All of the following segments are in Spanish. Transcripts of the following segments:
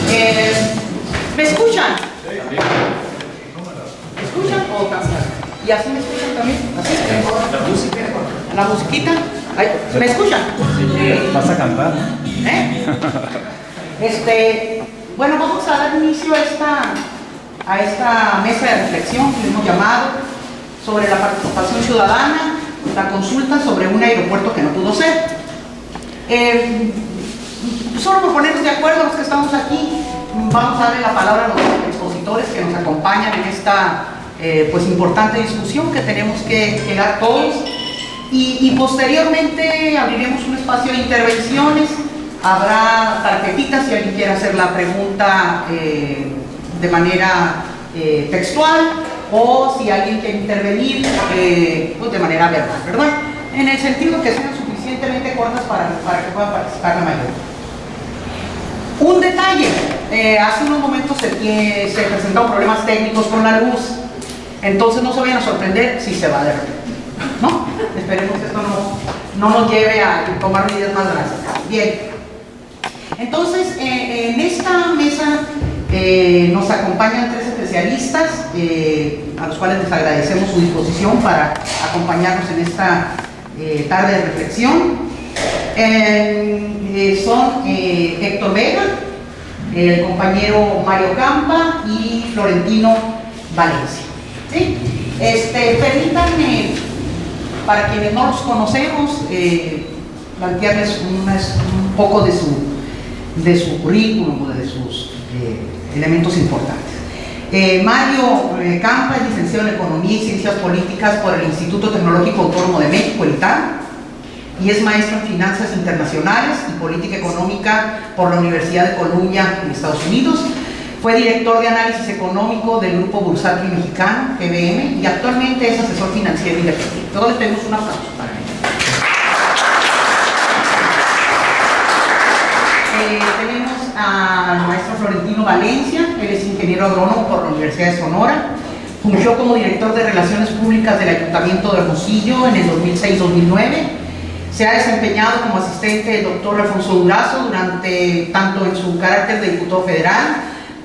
¿Me escuchan? ¿Me escuchan? ¿Y así me escuchan también? ¿Así? La música. ¿La musiquita? ¿Me escuchan? ¿Vas a cantar? Bueno, vamos a dar inicio a esta mesa de reflexión que hemos llamado sobre la participación ciudadana, la consulta sobre un aeropuerto que no pudo ser. Solo por ponernos de acuerdo los que estamos aquí, vamos a darle la palabra a los expositores que nos acompañan en esta pues importante discusión que tenemos que dar todos, y posteriormente abriremos un espacio de intervenciones. Habrá tarjetitas si alguien quiere hacer la pregunta de manera textual, o si alguien quiere intervenir pues de manera verbal, ¿verdad? En el sentido que sean suficientemente cortas para que pueda participar la mayoría. Un detalle, hace unos momentos se presentaron problemas técnicos con la luz, entonces no se vayan a sorprender si se va de repente, ¿no? Esperemos que esto no nos lleve a tomar medidas más drásticas. Bien, entonces en esta mesa nos acompañan tres especialistas, a los cuales les agradecemos su disposición para acompañarnos en esta tarde de reflexión. Son Héctor Vega, el compañero Mario Campa y Florentino Valencia, ¿sí? Permítanme, para quienes no los conocemos, plantearles un poco de su currículum, de sus elementos importantes. Mario Campa es licenciado en Economía y Ciencias Políticas por el Instituto Tecnológico Autónomo de México, el ITAM, y es maestro en Finanzas Internacionales y Política Económica por la Universidad de Columbia en Estados Unidos. Fue director de análisis económico del Grupo Bursátil Mexicano, GBM, y actualmente es asesor financiero independiente. Todos les pedimos un aplauso para él. Tenemos al maestro Florentino Valencia. Él es ingeniero agrónomo por la Universidad de Sonora. Fungió como director de Relaciones Públicas del Ayuntamiento de Hermosillo en el 2006-2009. Se ha desempeñado como asistente del doctor Alfonso Durazo tanto en su carácter de diputado federal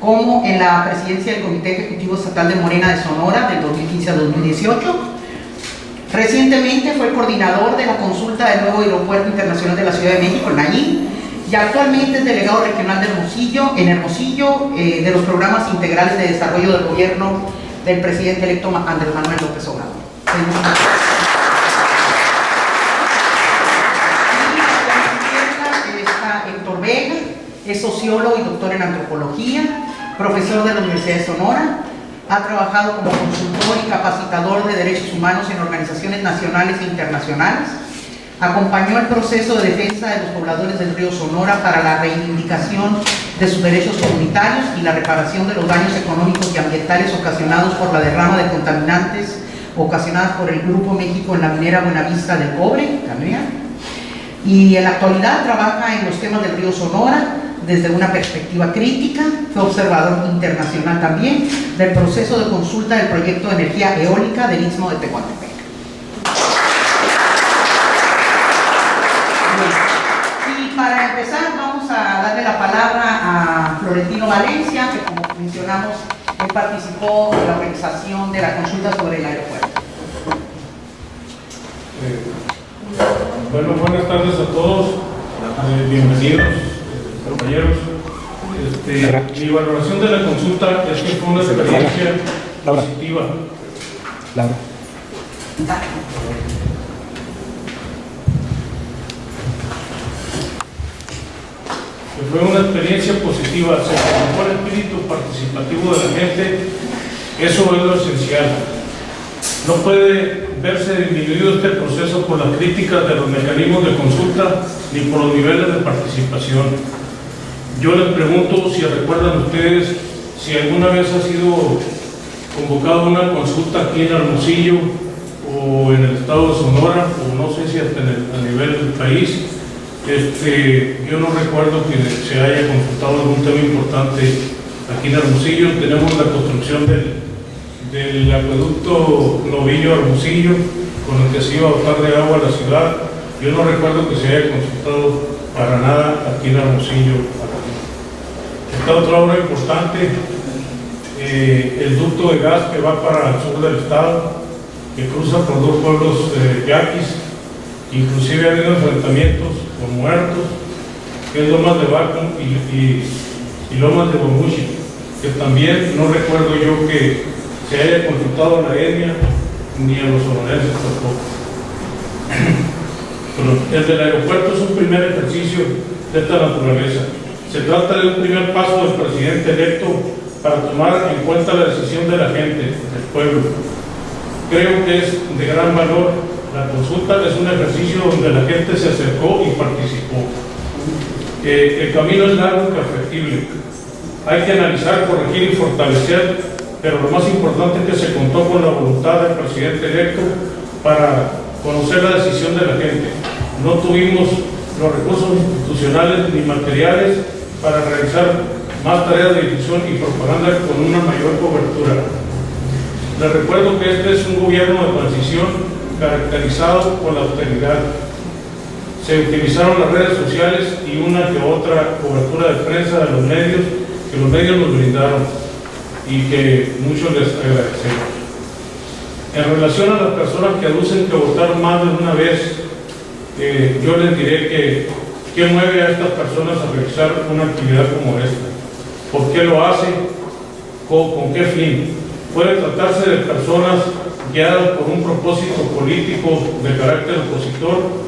como en la presidencia del Comité Ejecutivo Estatal de Morena de Sonora del 2015 a 2018. Recientemente fue el coordinador de la consulta del nuevo Aeropuerto Internacional de la Ciudad de México, el NAIM, y actualmente es delegado regional de Hermosillo, de los programas integrales de desarrollo del gobierno del presidente electo Andrés Manuel López Obrador. Héctor Vega es sociólogo y doctor en antropología, profesor de la Universidad de Sonora. Ha trabajado como consultor y capacitador de derechos humanos en organizaciones nacionales e internacionales. Acompañó el proceso de defensa de los pobladores del río Sonora para la reivindicación de sus derechos comunitarios y la reparación de los daños económicos y ambientales ocasionados por la derrama de contaminantes ocasionadas por el Grupo México en la minera Buenavista del Cobre, también. Y en la actualidad trabaja en los temas del río Sonora desde una perspectiva crítica. Fue observador internacional también del proceso de consulta del proyecto de energía eólica del Istmo de Tehuantepec. Y para empezar vamos a darle la palabra a Florentino Valencia, que como mencionamos, él participó en la organización de la consulta sobre el aeropuerto. Bueno, buenas tardes a todos, bienvenidos, compañeros. Mi valoración de la consulta es que fue una experiencia positiva. Fue una experiencia positiva, se trabajó el espíritu participativo de la gente, eso es lo esencial. No puede verse disminuido este proceso por las críticas de los mecanismos de consulta ni por los niveles de participación. Yo les pregunto si recuerdan ustedes si alguna vez ha sido convocada una consulta aquí en Hermosillo o en el estado de Sonora, o no sé si hasta a nivel del país. Yo no recuerdo que se haya consultado algún tema importante aquí en Hermosillo. Tenemos la construcción del acueducto Novillo-Hermosillo, con el que se iba a dotar de agua a la ciudad. Yo no recuerdo que se haya consultado para nada aquí en Hermosillo. Está otra obra importante, el ducto de gas que va para el sur del estado, que cruza por dos pueblos yaquis. Inclusive ha habido enfrentamientos con muertos, que es Lomas de Bacum y Lomas de Bomushi, que también no recuerdo yo que se haya consultado a la etnia ni a los sonorenses tampoco. Pero el del aeropuerto es un primer ejercicio de esta naturaleza. Se trata de un primer paso del presidente electo para tomar en cuenta la decisión de la gente, del pueblo. Creo que es de gran valor. La consulta es un ejercicio donde la gente se acercó y participó. El camino es largo y perfectible. Hay que analizar, corregir y fortalecer, pero lo más importante es que se contó con la voluntad del presidente electo para conocer la decisión de la gente. No tuvimos los recursos institucionales ni materiales para realizar más tareas de difusión y propaganda con una mayor cobertura. Les recuerdo que este es un gobierno de transición caracterizado por la austeridad. Se utilizaron las redes sociales y una que otra cobertura de prensa de los medios, que los medios nos brindaron y que muchos les agradecemos. En relación a las personas que aducen que votaron más de una vez, yo les diré que ¿qué mueve a estas personas a realizar una actividad como esta? ¿Por qué lo hace? ¿Con qué fin? Puede tratarse de personas guiadas por un propósito político de carácter opositor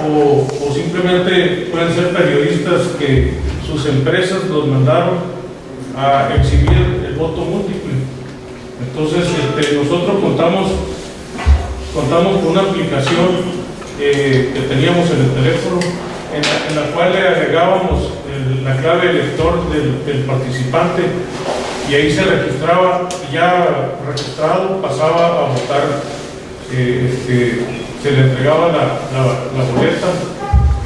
o simplemente pueden ser periodistas que sus empresas los mandaron a exhibir el voto múltiple. Entonces nosotros contamos con una aplicación que teníamos en el teléfono en la cual le agregábamos la clave elector del participante y ahí se registraba, y ya registrado pasaba a votar, se le entregaba la boleta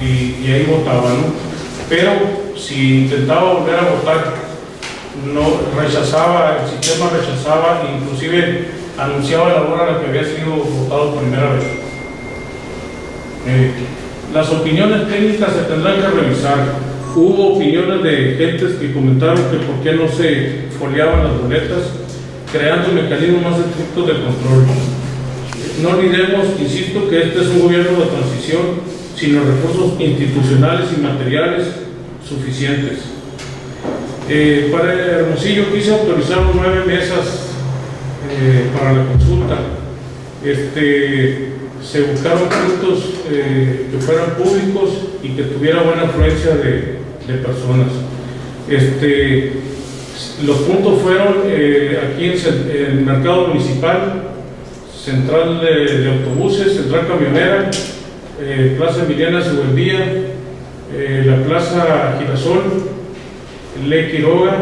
y ahí votaba, ¿no? Pero si intentaba volver a votar, no rechazaba, el sistema rechazaba, inclusive anunciaba la hora a la que había sido votado primera vez. Las opiniones técnicas se tendrán que revisar. Hubo opiniones de gentes que comentaron que por qué no se foliaban las boletas, creando mecanismos más estrictos de control. No olvidemos, insisto, que este es un gobierno de transición sin los recursos institucionales y materiales suficientes. Para Hermosillo quise autorizar 9 mesas para la consulta. Se buscaron puntos que fueran públicos y que tuviera buena afluencia de personas. Los puntos fueron aquí en el mercado municipal, central de autobuses, central camionera, Plaza Emiliana Subuendía, la Plaza Girasol, Ley Quiroga,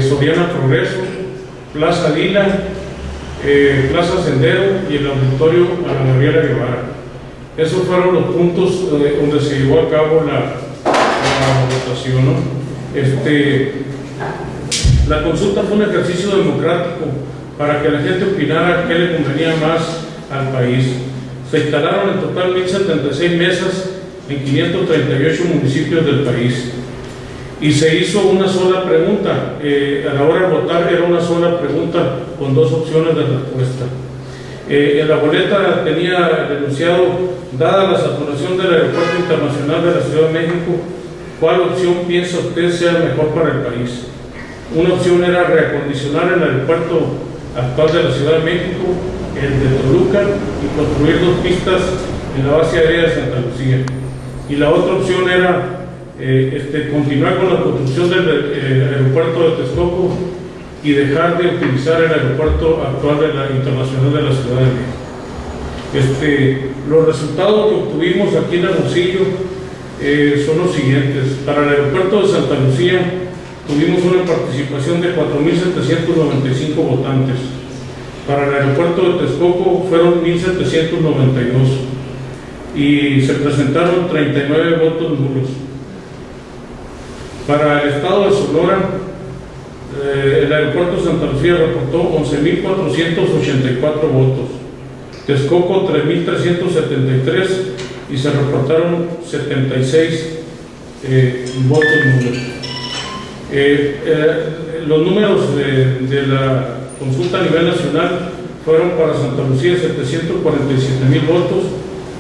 Soriana Progreso, Plaza Lila, Plaza Sendero y el auditorio a la Gabriela Guevara. Esos fueron los puntos donde se llevó a cabo la votación, ¿no? La consulta fue un ejercicio democrático para que la gente opinara qué le convenía más al país. Se instalaron en total 1076 mesas en 538 municipios del país. Y se hizo una sola pregunta. A la hora de votar era una sola pregunta con 2 opciones de respuesta. En la boleta tenía denunciado, dada la saturación del Aeropuerto Internacional de la Ciudad de México, ¿cuál opción piensa usted sea mejor para el país? Una opción era reacondicionar el aeropuerto actual de la Ciudad de México, el de Toluca, y construir 2 pistas en la base aérea de Santa Lucía. Y la otra opción era continuar con la construcción del aeropuerto de Texcoco y dejar de utilizar el aeropuerto actual de la Internacional de la Ciudad de México. Los resultados que obtuvimos aquí en Hermosillo son los siguientes. Para el aeropuerto de Santa Lucía tuvimos una participación de 4.795 votantes. Para el aeropuerto de Texcoco fueron 1.792 y se presentaron 39 votos nulos. Para el estado de Sonora, el aeropuerto de Santa Lucía reportó 11.484 votos, Texcoco 3.373 y se reportaron 76 votos nulos. Los números de la consulta a nivel nacional fueron para Santa Lucía 747,000 votos,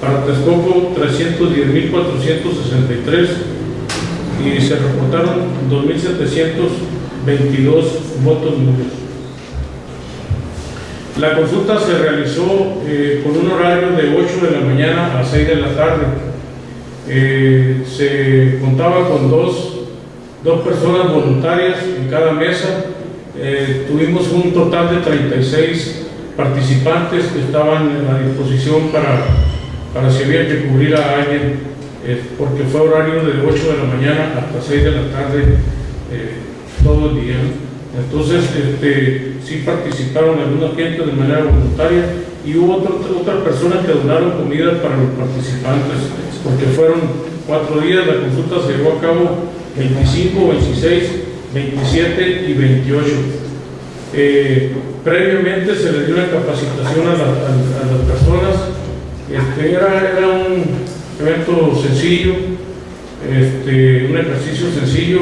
para Texcoco 310,463 y se reportaron 2,722 votos nulos. La consulta se realizó con un horario de 8 de la mañana a 6 de la tarde. Se contaba con dos personas voluntarias en cada mesa. Tuvimos un total de 36 participantes que estaban a disposición para si había que cubrir a alguien, porque fue horario de 8 de la mañana hasta 6 de la tarde todo el día. Entonces sí participaron algunos gente de manera voluntaria y hubo otras personas que donaron comida para los participantes, porque fueron 4 días. La consulta se llevó a cabo 25, 26, 27 y 28. Previamente se les dio una capacitación a las personas. Era un evento sencillo, un ejercicio sencillo,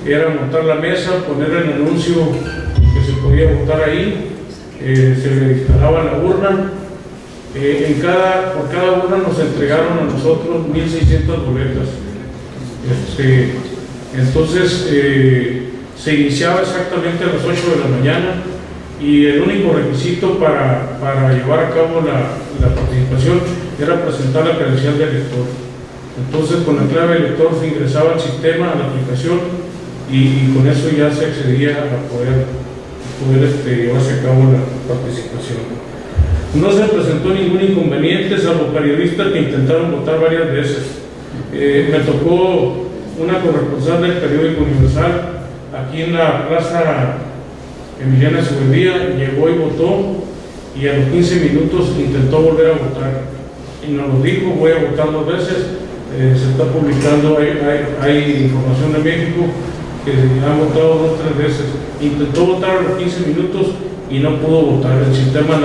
era montar la mesa, poner el anuncio que se podía votar ahí, se le instalaba la urna. Por cada urna nos entregaron a nosotros 1,600 boletas. Entonces se iniciaba exactamente a las 8 de la mañana y el único requisito para llevar a cabo la participación era presentar la credencial de elector. Entonces con la clave de elector se ingresaba al sistema, a la aplicación, y con eso ya se accedía a poder llevarse a cabo la participación. No se presentó ningún inconveniente, salvo periodistas que intentaron votar varias veces. Me tocó una corresponsal del periódico Universal aquí en la plaza Emiliana Zubeldía, llegó y votó, y a los 15 minutos intentó volver a votar y nos lo dijo: voy a votar 2 veces. Se está publicando, hay información de México que han votado 2 o 3 veces. Intentó votar a los 15 minutos y no pudo votar, el sistema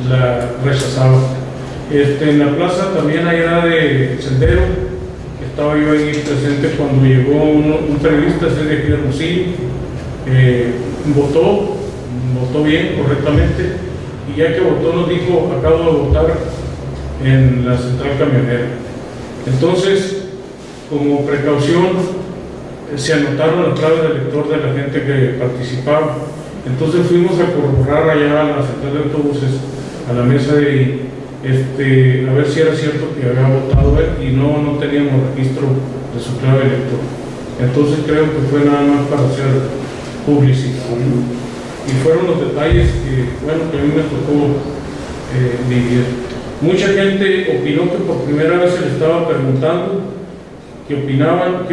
la rechazaba. En la plaza también allá de Sendero, estaba yo ahí presente cuando llegó un periodista, ese de aquí de Hermosillo, votó bien, correctamente, y ya que votó nos dijo: acabo de votar en la central camionera. Entonces, como precaución, se anotaron las claves de elector de la gente que participaba. Entonces fuimos a corroborar allá a la central de autobuses, a la mesa de a ver si era cierto que había votado él, y no teníamos registro de su clave de elector. Entonces creo que fue nada más para hacer publicidad, ¿no? Y fueron los detalles que a mí me tocó vivir. Mucha gente opinó que por primera vez se le estaba preguntando qué opinaban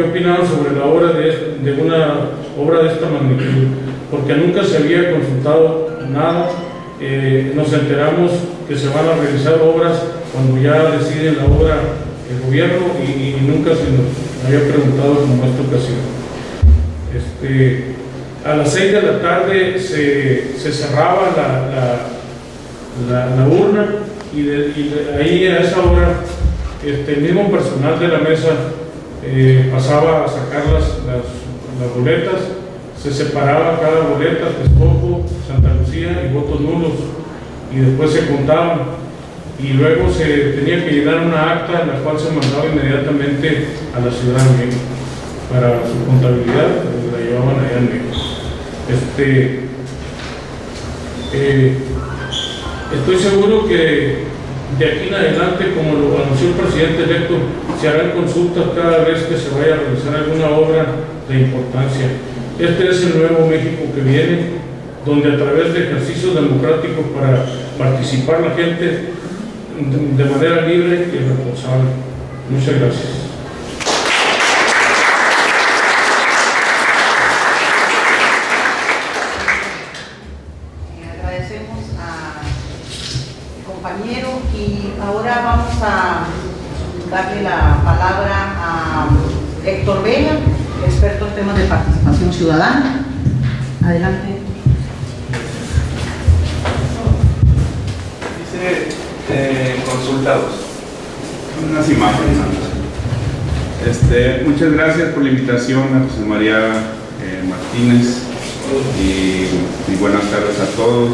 sobre la obra de una obra de esta magnitud, porque nunca se había consultado nada. Nos enteramos que se van a realizar obras cuando ya deciden la obra el gobierno, y nunca se nos había preguntado como esta ocasión. A las 6 de la tarde se cerraba la urna, y ahí a esa hora el mismo personal de la mesa pasaba a sacar las boletas. Se separaba cada boleta: Texcoco, Santa Lucía y votos nulos, y después se contaban, y luego se tenía que llenar una acta en la cual se mandaba inmediatamente a la Ciudad de México para su contabilidad. La llevaban allá en México. Estoy seguro que de aquí en adelante, como lo anunció el presidente electo, se harán consultas cada vez que se vaya a realizar alguna obra de importancia. Este es el nuevo México que viene, donde a través de ejercicios democráticos para participar la gente de manera libre y responsable. Muchas gracias. Agradecemos al compañero, y ahora vamos a darle la palabra a Héctor Vega, experto en temas de participación ciudadana. Adelante. Dice consultados. Unas imágenes. Muchas gracias por la invitación a José María Martínez y buenas tardes a todos.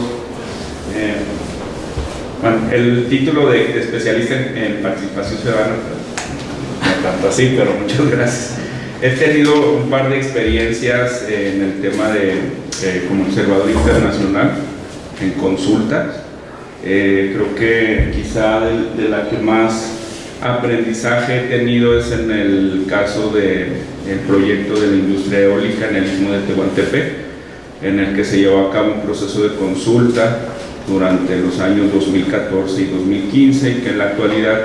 Bueno, el título de especialista en participación ciudadana, no tanto así, pero muchas gracias. He tenido un par de experiencias en el tema como observador internacional en consultas. Creo que quizá de la que más aprendizaje he tenido es en el caso del proyecto de la industria eólica en el istmo de Tehuantepec, en el que se llevó a cabo un proceso de consulta durante los años 2014 y 2015 y que en la actualidad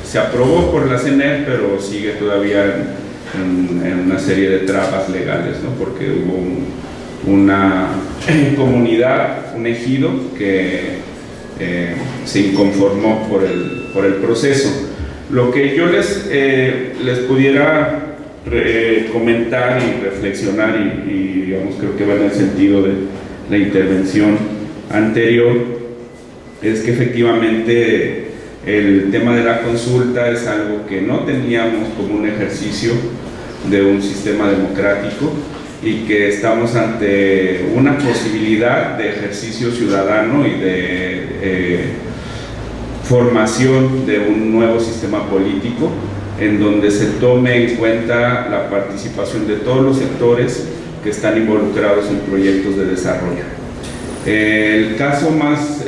se aprobó por la CNE, pero sigue todavía en una serie de trabas legales, ¿no? Porque hubo una comunidad, un ejido que se inconformó por el proceso. Lo que yo les pudiera comentar y reflexionar y digamos, creo que va en el sentido de la intervención anterior, es que efectivamente el tema de la consulta es algo que no teníamos como un ejercicio de un sistema democrático y que estamos ante una posibilidad de ejercicio ciudadano y de formación de un nuevo sistema político en donde se tome en cuenta la participación de todos los sectores que están involucrados en proyectos de desarrollo. El caso más,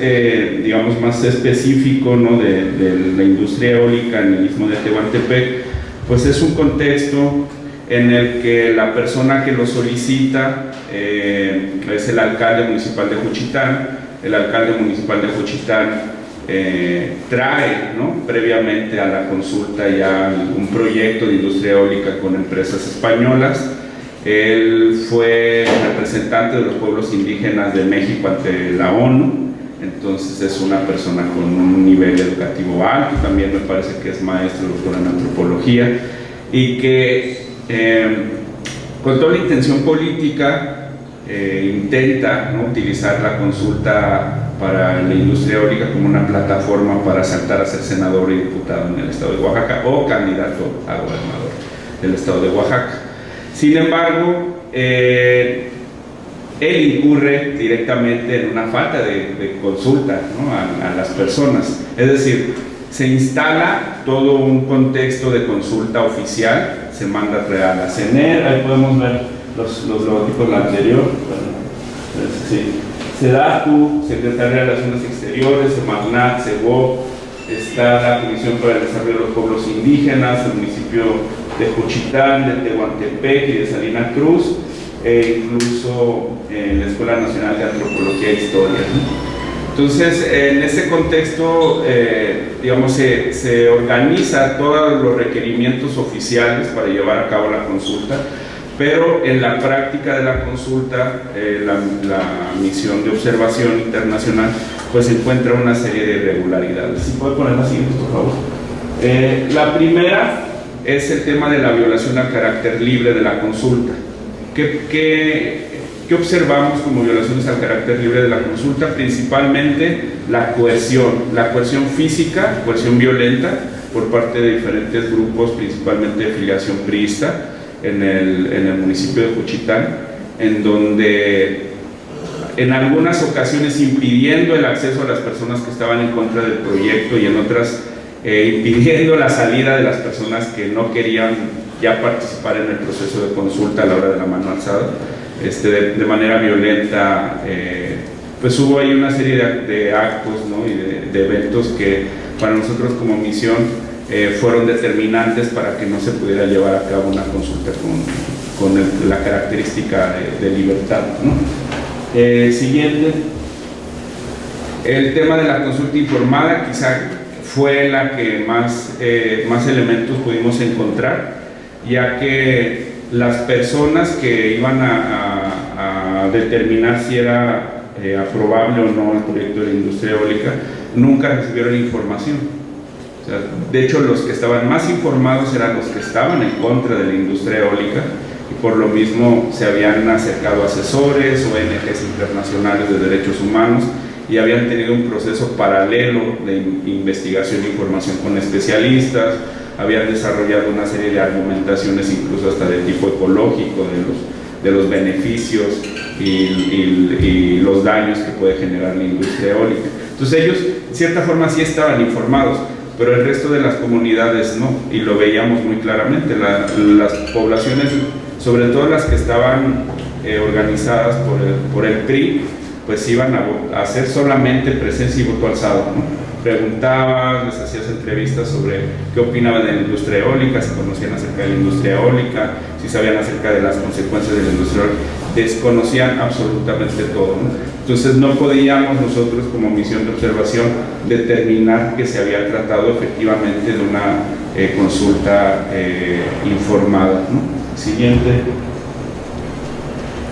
más específico, ¿no?, de la industria eólica en el istmo de Tehuantepec, pues es un contexto en el que la persona que lo solicita es el alcalde municipal de Juchitán. El alcalde municipal de Juchitán trae, ¿no?, previamente a la consulta ya un proyecto de industria eólica con empresas españolas. Él fue representante de los pueblos indígenas de México ante la ONU, entonces es una persona con un nivel educativo alto, también me parece que es maestro, doctor en antropología, y que con toda la intención política intenta, ¿no?, utilizar la consulta para la industria eólica como una plataforma para saltar a ser senador y diputado en el estado de Oaxaca o candidato a gobernador del estado de Oaxaca. Sin embargo, él incurre directamente en una falta de consulta, ¿no?, a las personas. Es decir, se instala todo un contexto de consulta oficial, se manda a la CNE, ahí podemos ver los logotipos del anterior. Sí. SEDATU, Secretaría de Relaciones Exteriores, SEMARNAT, SEGOP, está la Comisión para el Desarrollo de los Pueblos Indígenas, el municipio de Juchitán, de Tehuantepec y de Salina Cruz, incluso la Escuela Nacional de Antropología e Historia, ¿no? Entonces, en ese contexto, se organiza todos los requerimientos oficiales para llevar a cabo la consulta, pero en la práctica de la consulta, la misión de observación internacional, pues encuentra una serie de irregularidades. ¿Sí puede poner la siguiente, por favor? La primera es el tema de la violación al carácter libre de la consulta. ¿Qué observamos como violaciones al carácter libre de la consulta? Principalmente la coerción física, coerción violenta por parte de diferentes grupos, principalmente de filiación priista en el municipio de Juchitán, en donde en algunas ocasiones impidiendo el acceso a las personas que estaban en contra del proyecto y en otras impidiendo la salida de las personas que no querían ya participar en el proceso de consulta a la hora de la mano alzada, de manera violenta. Pues hubo ahí una serie de actos, ¿no?, y de eventos que para nosotros como misión fueron determinantes para que no se pudiera llevar a cabo una consulta con la característica de libertad, ¿no? Siguiente. El tema de la consulta informada quizá fue la que más elementos pudimos encontrar, ya que las personas que iban a determinar si era aprobable o no el proyecto de la industria eólica nunca recibieron información. O sea, de hecho, los que estaban más informados eran los que estaban en contra de la industria eólica, y por lo mismo se habían acercado asesores, ONGs internacionales de derechos humanos, y habían tenido un proceso paralelo de investigación e información con especialistas, habían desarrollado una serie de argumentaciones, incluso hasta de tipo ecológico, de los beneficios y los daños que puede generar la industria eólica. Entonces ellos, de cierta forma, sí estaban informados, pero el resto de las comunidades no, y lo veíamos muy claramente. Las poblaciones, sobre todo las que estaban organizadas por el PRI, pues iban a hacer solamente presencia y voto alzado, ¿no? Preguntaban, les hacías entrevistas sobre qué opinaban de la industria eólica, si conocían acerca de la industria eólica, si sabían acerca de las consecuencias de la industria eólica. Desconocían absolutamente todo, ¿no? Entonces no podíamos nosotros, como misión de observación, determinar que se había tratado efectivamente de una consulta informada, ¿no? Siguiente.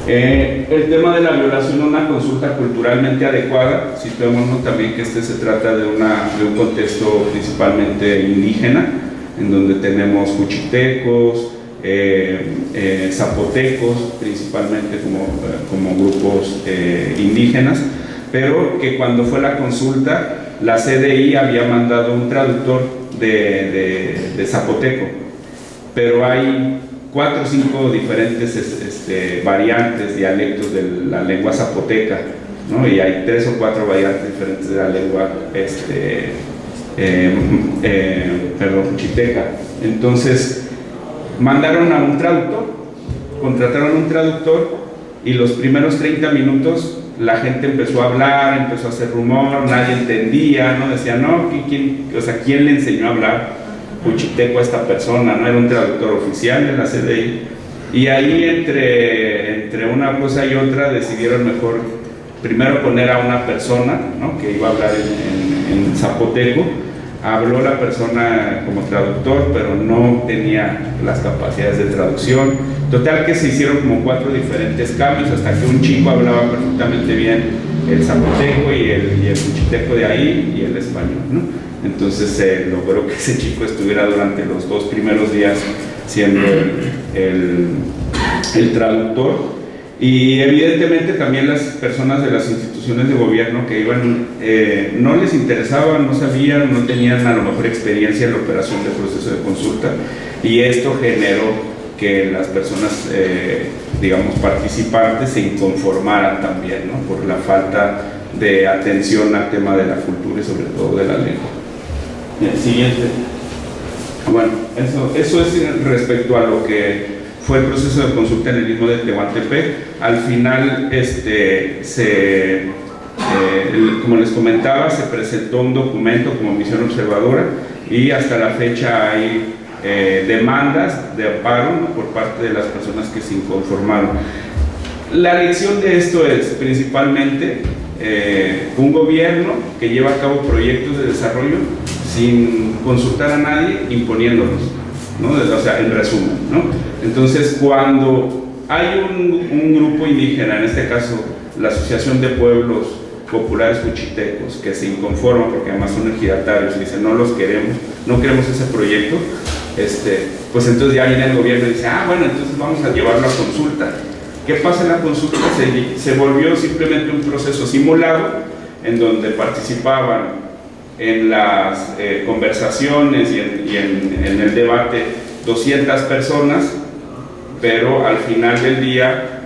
El tema de la violación a una consulta culturalmente adecuada, situémonos también que se trata de un contexto principalmente indígena, en donde tenemos cuchitecos, zapotecos, principalmente como grupos indígenas, pero que cuando fue la consulta, la CDI había mandado un traductor de zapoteco, pero hay 4 o 5 diferentes variantes, dialectos de la lengua zapoteca, ¿no? Y hay 3 o 4 variantes diferentes de la lengua chiteca. Entonces mandaron a un traductor, contrataron un traductor, y los primeros 30 minutos la gente empezó a hablar, empezó a hacer rumor, nadie entendía, ¿no? Decía, no, ¿quién le enseñó a hablar cuchiteco a esta persona? No era un traductor oficial de la CDI. Y ahí entre una cosa y otra decidieron mejor primero poner a una persona, ¿no?, que iba a hablar en zapoteco. Habló la persona como traductor, pero no tenía las capacidades de traducción. Total que se hicieron como 4 diferentes cambios, hasta que un chico hablaba perfectamente bien el zapoteco y el cuchiteco de ahí y el español, ¿no? Entonces se logró que ese chico estuviera durante los 2 primeros días siendo el traductor. Y evidentemente también las personas de las instituciones de gobierno que iban, no les interesaba, no sabían, no tenían a lo mejor experiencia en la operación del proceso de consulta, y esto generó que las personas, digamos, participantes se inconformaran también, ¿no?, por la falta de atención al tema de la cultura y sobre todo de la lengua. Siguiente. Bueno, eso es respecto a lo que fue el proceso de consulta en el Istmo de Tehuantepec. Al final, como les comentaba, se presentó un documento como misión observadora, y hasta la fecha hay demandas de amparo, ¿no?, por parte de las personas que se inconformaron. La lección de esto es principalmente un gobierno que lleva a cabo proyectos de desarrollo sin consultar a nadie, imponiéndolos, ¿no? O sea, en resumen, ¿no? Entonces, cuando hay un grupo indígena, en este caso la Asociación de Pueblos Populares Cuchitecos, que se inconforma porque además son ejidatarios y dicen, no los queremos, no queremos ese proyecto, pues entonces ya viene el gobierno y dice, bueno, entonces vamos a llevarlo a consulta. ¿Qué pasa en la consulta? Se volvió simplemente un proceso simulado, en donde participaban en las conversaciones y en el debate 200 personas, pero al final del día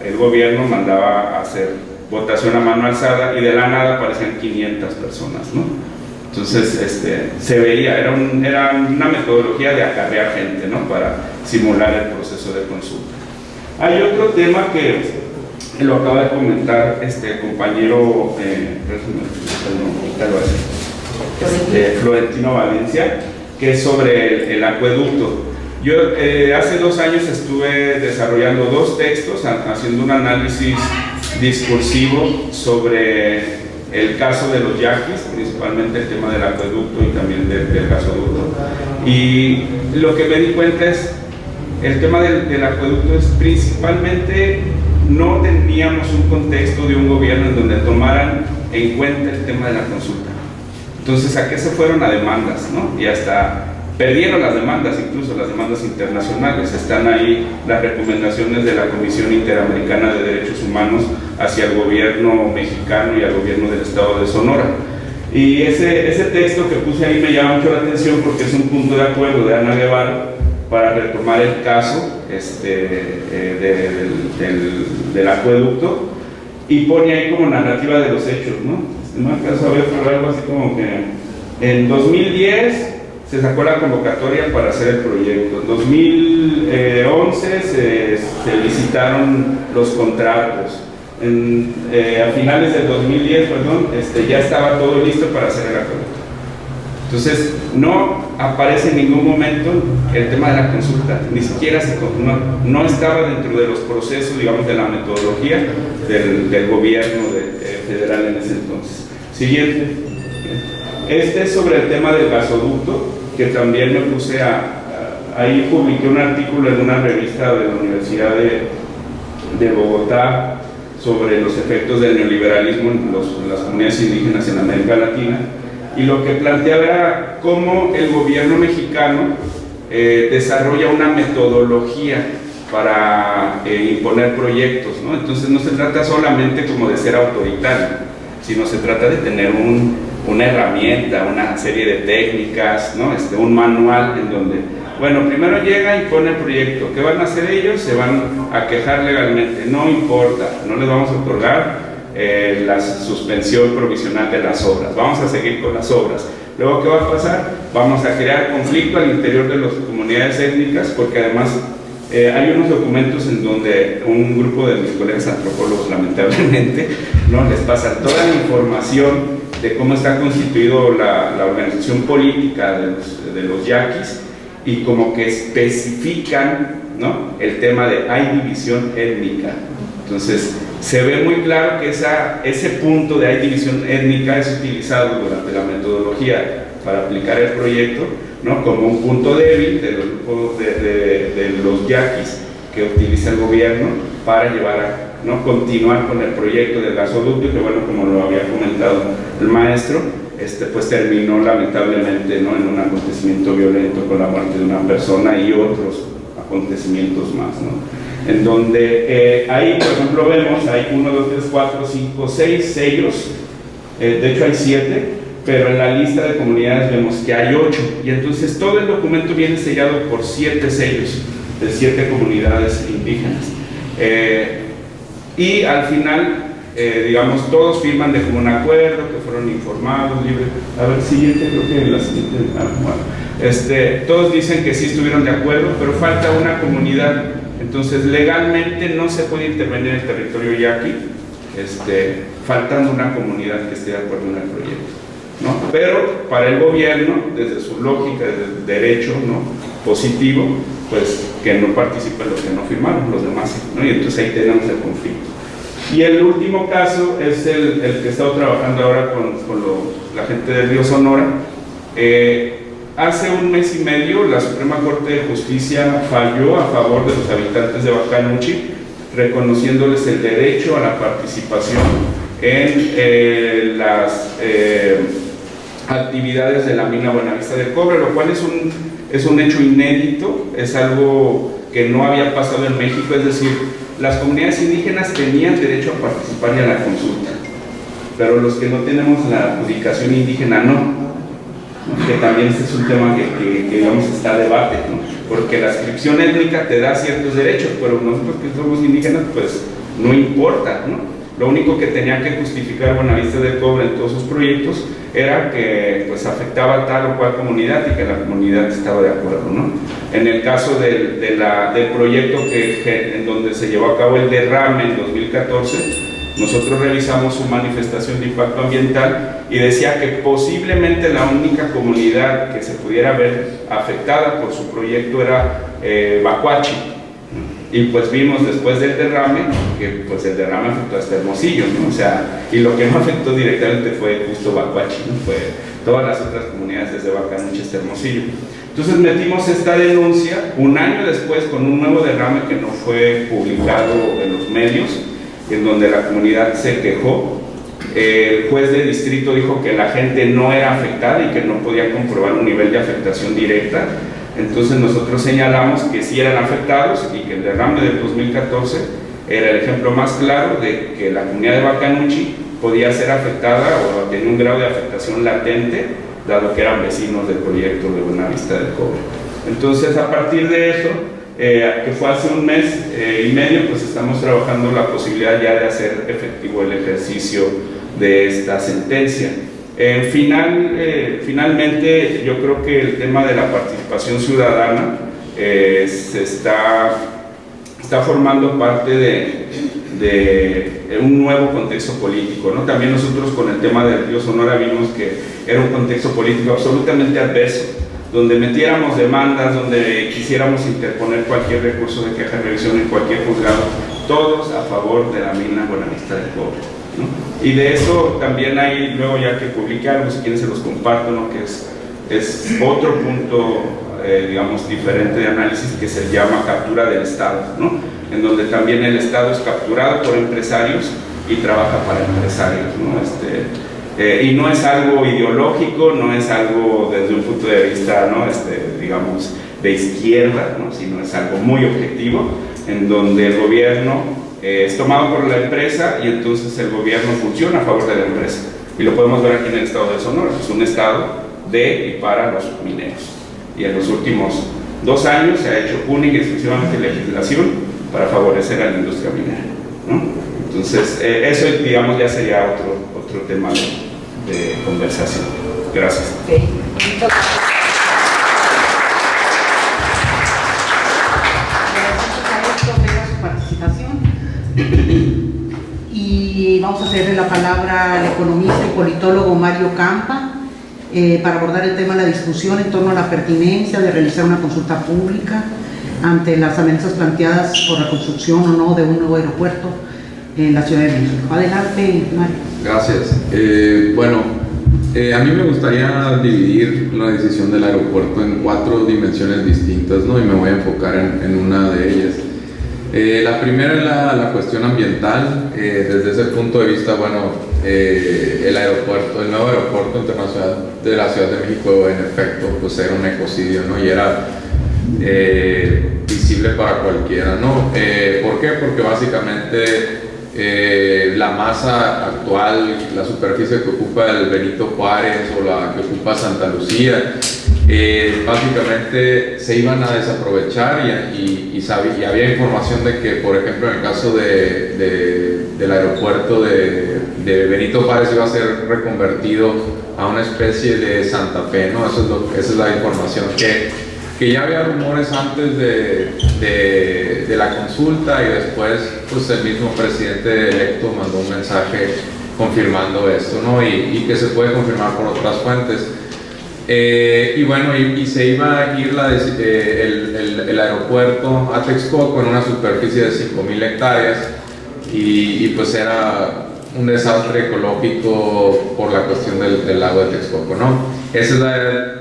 el gobierno mandaba a hacer votación a mano alzada, y de la nada aparecían 500 personas, ¿no? Entonces se veía, era una metodología de acarrear gente, ¿no?, para simular el proceso de consulta. Hay otro tema que lo acaba de comentar el compañero Florentino Valencia, que es sobre el acueducto. Yo hace 2 años estuve desarrollando 2 textos, haciendo un análisis discursivo sobre el caso de los yaquis, principalmente el tema del acueducto y también del gasoducto. Y lo que me di cuenta es, el tema del acueducto es principalmente, no teníamos un contexto de un gobierno en donde tomaran en cuenta el tema de la consulta. Entonces, ¿a qué se fueron? A demandas, ¿no? Y hasta perdieron las demandas, incluso las demandas internacionales. Están ahí las recomendaciones de la Comisión Interamericana de Derechos Humanos hacia el gobierno mexicano y al gobierno del estado de Sonora. Y ese texto que puse ahí me llama mucho la atención porque es un punto de acuerdo de Ana Guevara para retomar el caso del acueducto, y pone ahí como narrativa de los hechos, ¿no? Me alcanzo a ver algo así como que en 2010 se sacó la convocatoria para hacer el proyecto, en 2011 se licitaron los contratos, a finales del 2010, ya estaba todo listo para hacer el acueducto. Entonces, no aparece en ningún momento el tema de la consulta, ni siquiera no estaba dentro de los procesos, digamos, de la metodología del gobierno federal en ese entonces. Siguiente. Este es sobre el tema del gasoducto, que también me puse ahí publiqué un artículo en una revista de la Universidad de Bogotá sobre los efectos del neoliberalismo en las comunidades indígenas en América Latina. Y lo que planteaba era cómo el gobierno mexicano desarrolla una metodología para imponer proyectos, ¿no? Entonces no se trata solamente como de ser autoritario, sino se trata de tener una herramienta, una serie de técnicas, ¿no? Un manual en donde, bueno, primero llega y pone el proyecto. ¿Qué van a hacer ellos? Se van a quejar legalmente. No importa, no les vamos a otorgar la suspensión provisional de las obras, vamos a seguir con las obras. Luego, ¿qué va a pasar? Vamos a crear conflicto al interior de las comunidades étnicas, porque además hay unos documentos en donde un grupo de mis colegas antropólogos, lamentablemente, ¿no?, les pasa toda la información de cómo está constituido la organización política de los yaquis, y como que especifican, ¿no?, el tema de hay división étnica. Entonces, se ve muy claro que ese punto de hay división étnica es utilizado durante la metodología para aplicar el proyecto, ¿no?, como un punto débil de los grupos de los yaquis que utiliza el gobierno para llevar ¿no?, continuar con el proyecto del gasoducto, que bueno, como lo había comentado el maestro, pues terminó lamentablemente, ¿no?, en un acontecimiento violento con la muerte de una persona y otros acontecimientos más, ¿no?, en donde ahí, por ejemplo, vemos, hay 1, 2, 3, 4, 5, 6 sellos, de hecho hay 7, pero en la lista de comunidades vemos que hay 8, y entonces todo el documento viene sellado por 7 sellos de 7 comunidades indígenas, y al final, digamos, todos firman de común acuerdo, que fueron informados, libres. A ver, siguiente, creo que la siguiente, bueno, todos dicen que sí estuvieron de acuerdo, pero falta una comunidad. Entonces, legalmente no se puede intervenir en el territorio yaqui, faltando una comunidad que esté de acuerdo en el proyecto, ¿no? Pero para el gobierno, desde su lógica, desde el derecho, ¿no?, positivo, pues que no participen los que no firmaron, los demás, ¿no? Y entonces ahí tenemos el conflicto. Y el último caso es el que he estado trabajando ahora con la gente del Río Sonora. Hace un mes y medio la Suprema Corte de Justicia falló a favor de los habitantes de Bacanuchi, reconociéndoles el derecho a la participación en las actividades de la mina Buenavista del Cobre, lo cual es un hecho inédito, es algo que no había pasado en México, es decir, las comunidades indígenas tenían derecho a participar y a la consulta, pero los que no tenemos la adjudicación indígena no. Que también este es un tema que digamos está a debate, ¿no? Porque la adscripción étnica te da ciertos derechos, pero nosotros que somos indígenas pues no importa, ¿no? Lo único que tenía que justificar Buenavista del Cobre en todos sus proyectos era que pues afectaba a tal o cual comunidad y que la comunidad estaba de acuerdo, ¿no? En el caso del proyecto en donde se llevó a cabo el derrame en 2014, nosotros revisamos su manifestación de impacto ambiental y decía que posiblemente la única comunidad que se pudiera ver afectada por su proyecto era Bacuachi. Y pues vimos después del derrame que pues el derrame afectó hasta Hermosillo, ¿no? O sea, y lo que no afectó directamente fue justo Bacuachi, ¿no? Fue todas las otras comunidades desde Bacanuchi hasta Hermosillo. Entonces metimos esta denuncia un año después con un nuevo derrame que no fue publicado en los medios, en donde la comunidad se quejó. El juez de distrito dijo que la gente no era afectada y que no podía comprobar un nivel de afectación directa. Entonces nosotros señalamos que sí eran afectados y que el derrame del 2014 era el ejemplo más claro de que la comunidad de Bacanuchi podía ser afectada o tenía un grado de afectación latente, dado que eran vecinos del proyecto de Buenavista del Cobre. Entonces, a partir de eso, que fue hace un mes y medio, pues estamos trabajando la posibilidad ya de hacer efectivo el ejercicio de esta sentencia. Finalmente, yo creo que el tema de la participación ciudadana se está formando parte de un nuevo contexto político, ¿no? También nosotros con el tema del río Sonora vimos que era un contexto político absolutamente adverso, donde metiéramos demandas, donde quisiéramos interponer cualquier recurso de queja de revisión en cualquier juzgado, todos a favor de la mina Buenavista del Cobre, ¿no? Y de eso también hay, luego ya que publiqué algo, si quieren se los comparto, ¿no? Que es otro punto, digamos, diferente de análisis, que se llama captura del Estado, ¿no? En donde también el Estado es capturado por empresarios y trabaja para empresarios, ¿no? Y no es algo ideológico, no es algo desde un punto de vista, ¿no? Digamos, de izquierda, ¿no? Sino es algo muy objetivo, en donde el gobierno es tomado por la empresa y entonces el gobierno funciona a favor de la empresa. Y lo podemos ver aquí en el estado de Sonora, es un estado de y para los mineros. Y en los últimos 2 años se ha hecho única y exclusivamente legislación para favorecer a la industria minera, ¿no? Entonces, eso, digamos, ya sería otro tema de conversación. Gracias. Okay. Su participación. Y vamos a cederle la palabra al economista y politólogo Mario Campa para abordar el tema de la discusión en torno a la pertinencia de realizar una consulta pública ante las amenazas planteadas por la construcción o no de un nuevo aeropuerto en la Ciudad de México. Adelante, Mario. Gracias. A mí me gustaría dividir la decisión del aeropuerto en 4 dimensiones distintas, ¿no? Y me voy a enfocar en una de ellas. La primera es la cuestión ambiental. Desde ese punto de vista, bueno, el nuevo aeropuerto internacional de la Ciudad de México, en efecto, pues era un ecocidio, ¿no? Y era visible para cualquiera, ¿no? ¿Por qué? Porque básicamente la masa actual, la superficie que ocupa el Benito Juárez o la que ocupa Santa Lucía, básicamente se iban a desaprovechar y había información de que, por ejemplo, en el caso del aeropuerto de Benito Juárez iba a ser reconvertido a una especie de Santa Fe, ¿no? Esa es la información que ya había rumores antes de la consulta, y después pues el mismo presidente electo mandó un mensaje confirmando esto, ¿no? Y que se puede confirmar por otras fuentes. Y bueno, y se iba a ir el aeropuerto a Texcoco en una superficie de 5,000 hectáreas y pues era un desastre ecológico por la cuestión del lago de Texcoco, ¿no? Esa es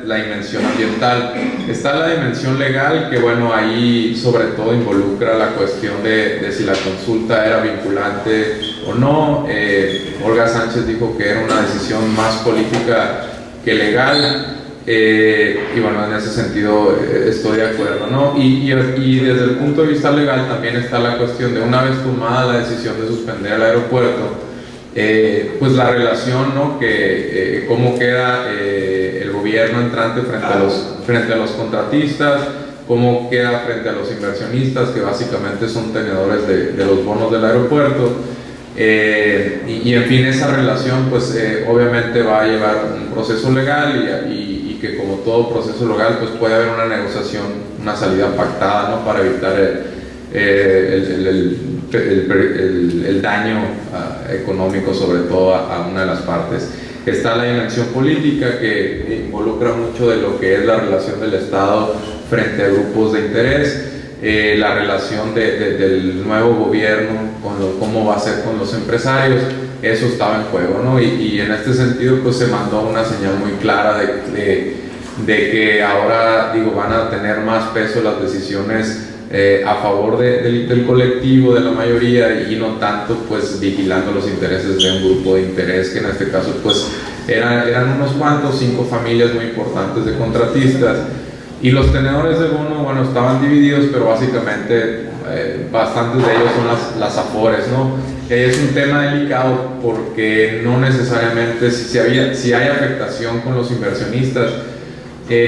la dimensión ambiental. Está la dimensión legal, que bueno, ahí sobre todo involucra la cuestión de si la consulta era vinculante o no. Olga Sánchez dijo que era una decisión más política que legal, y bueno, en ese sentido estoy de acuerdo, ¿no? Y desde el punto de vista legal también está la cuestión de, una vez tomada la decisión de suspender el aeropuerto, pues la relación, ¿no? Cómo queda el gobierno entrante frente a los contratistas, cómo queda frente a los inversionistas, que básicamente son tenedores de los bonos del aeropuerto. Y en fin, esa relación pues obviamente va a llevar un proceso legal y que, como todo proceso legal, pues puede haber una negociación, una salida pactada, ¿no? Para evitar el daño económico, sobre todo a una de las partes. Está la dimensión política, que involucra mucho de lo que es la relación del Estado frente a grupos de interés, la relación del nuevo gobierno cómo va a ser con los empresarios. Eso estaba en juego, ¿no? Y en este sentido pues se mandó una señal muy clara de que ahora, digo, van a tener más peso las decisiones a favor del colectivo, de la mayoría, y no tanto pues vigilando los intereses de un grupo de interés, que en este caso pues eran unos cuantos, 5 familias muy importantes de contratistas. Y los tenedores de bono, bueno, estaban divididos, pero básicamente bastantes de ellos son las afores, ¿no? Es un tema delicado porque no necesariamente, si hay afectación con los inversionistas,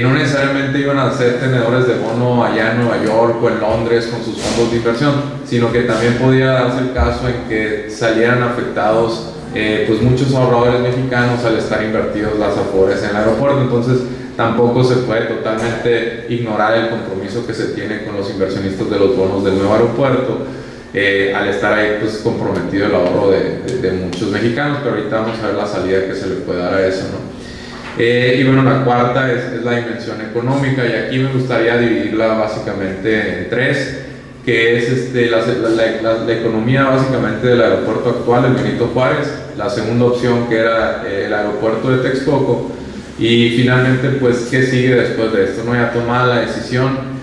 no necesariamente iban a ser tenedores de bono allá en Nueva York o en Londres con sus fondos de inversión, sino que también podía darse el caso en que salieran afectados pues muchos ahorradores mexicanos al estar invertidos las afores en el aeropuerto. Entonces tampoco se puede totalmente ignorar el compromiso que se tiene con los inversionistas de los bonos del nuevo aeropuerto, al estar ahí pues comprometido el ahorro de muchos mexicanos, pero ahorita vamos a ver la salida que se le puede dar a eso, ¿no? Y bueno, la cuarta es la dimensión económica, y aquí me gustaría dividirla básicamente en tres, que es la economía básicamente del aeropuerto actual, el Benito Juárez, la segunda opción que era el aeropuerto de Texcoco, y finalmente pues qué sigue después de esto, ¿no? Ya tomada la decisión,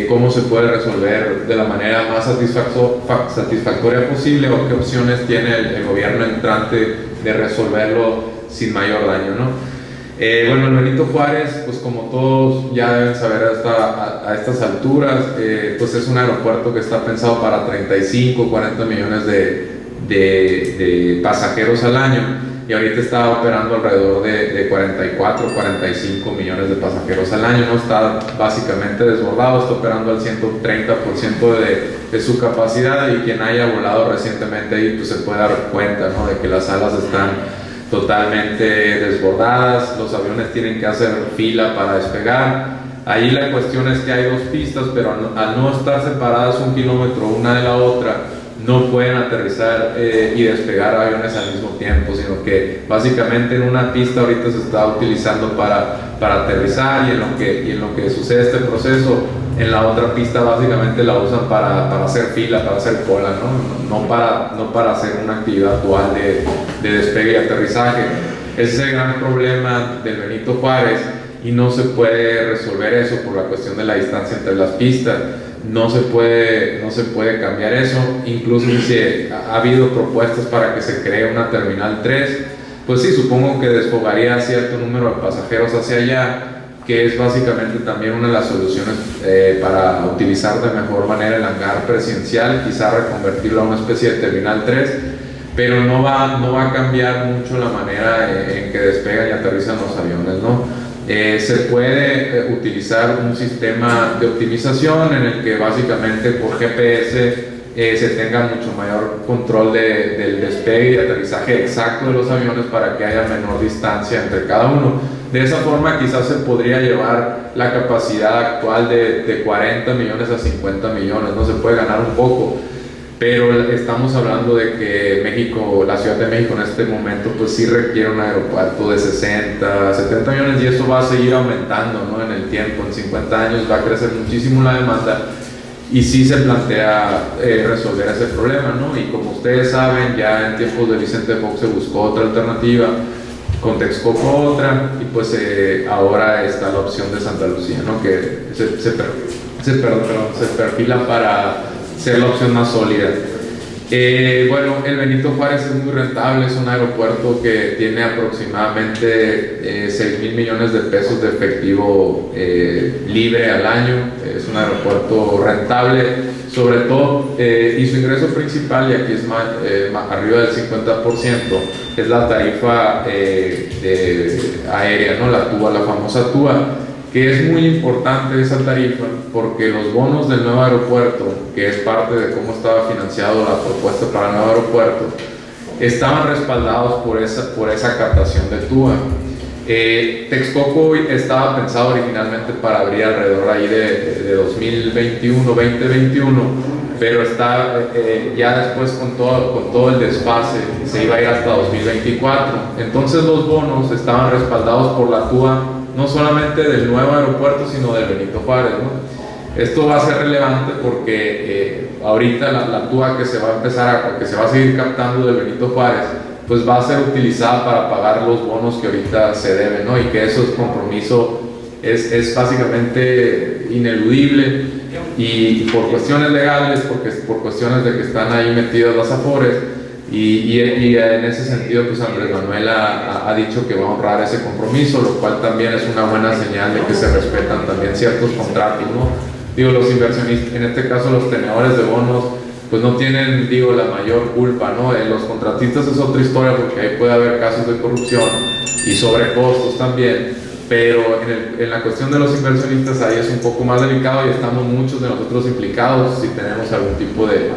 cómo se puede resolver de la manera más satisfactoria posible, o qué opciones tiene el gobierno entrante de resolverlo sin mayor daño, ¿no? Bueno, el Benito Juárez, pues como todos ya deben saber a estas alturas, pues es un aeropuerto que está pensado para 35, 40 millones de pasajeros al año, y ahorita está operando alrededor de 44, 45 millones de pasajeros al año, ¿no? Está básicamente desbordado, está operando al 130% de su capacidad, y quien haya volado recientemente ahí pues se puede dar cuenta, ¿no? De que las salas están totalmente desbordadas, los aviones tienen que hacer fila para despegar. Ahí la cuestión es que hay dos pistas, pero al no estar separadas 1 kilómetro una de la otra, no pueden aterrizar y despegar aviones al mismo tiempo, sino que básicamente en una pista ahorita se está utilizando para aterrizar, y en lo que sucede este proceso, en la otra pista básicamente la usan para hacer fila, para hacer cola, no para hacer una actividad dual de despegue y aterrizaje. Ese es el gran problema del Benito Juárez, y no se puede resolver eso por la cuestión de la distancia entre las pistas. No se puede cambiar eso. Incluso si ha habido propuestas para que se cree una terminal 3, pues sí, supongo que desfogaría cierto número de pasajeros hacia allá, que es básicamente también una de las soluciones para utilizar de mejor manera el hangar presidencial, quizá reconvertirlo a una especie de terminal 3, pero no va a cambiar mucho la manera en que despegan y aterrizan los aviones, ¿no? Se puede utilizar un sistema de optimización en el que básicamente por GPS se tenga mucho mayor control del despegue y aterrizaje exacto de los aviones, para que haya menor distancia entre cada uno. De esa forma quizás se podría llevar la capacidad actual de 40 millones a 50 millones, ¿no? Se puede ganar un poco, pero estamos hablando de que México, la Ciudad de México en este momento, pues sí requiere un aeropuerto de 60, 70 millones, y eso va a seguir aumentando, ¿no? En el tiempo, en 50 años va a crecer muchísimo la demanda, y sí se plantea resolver ese problema, ¿no? Y como ustedes saben, ya en tiempos de Vicente Fox se buscó otra alternativa, con Texcoco otra, y pues ahora está la opción de Santa Lucía, ¿no? Que se perfila para ser la opción más sólida. Bueno, el Benito Juárez es muy rentable, es un aeropuerto que tiene aproximadamente 6,000 millones de pesos de efectivo libre al año. Es un aeropuerto rentable, sobre todo, y su ingreso principal, y aquí es arriba del 50%, es la tarifa aérea, ¿no? La TUA, la famosa TUA, que es muy importante esa tarifa porque los bonos del nuevo aeropuerto, que es parte de cómo estaba financiado la propuesta para el nuevo aeropuerto, estaban respaldados por esa captación de TUA. Texcoco estaba pensado originalmente para abrir alrededor ahí de 2021, pero está ya después con todo el desfase se iba a ir hasta 2024. Entonces los bonos estaban respaldados por la TUA, no solamente del nuevo aeropuerto, sino del Benito Juárez, ¿no? Esto va a ser relevante porque ahorita la TUA que se va a seguir captando del Benito Juárez, pues va a ser utilizada para pagar los bonos que ahorita se deben, ¿no? Y que eso es compromiso, es básicamente ineludible, y por cuestiones legales, por cuestiones de que están ahí metidas las afores, y en ese sentido pues Andrés Manuel ha dicho que va a honrar ese compromiso, lo cual también es una buena señal de que se respetan también ciertos contratos, ¿no? digo, los inversionistas, en este caso los tenedores de bonos, pues no tienen, digo, la mayor culpa, ¿no? Los contratistas es otra historia porque ahí puede haber casos de corrupción y sobrecostos también, pero en la cuestión de los inversionistas ahí es un poco más delicado y estamos muchos de nosotros implicados si tenemos algún tipo de,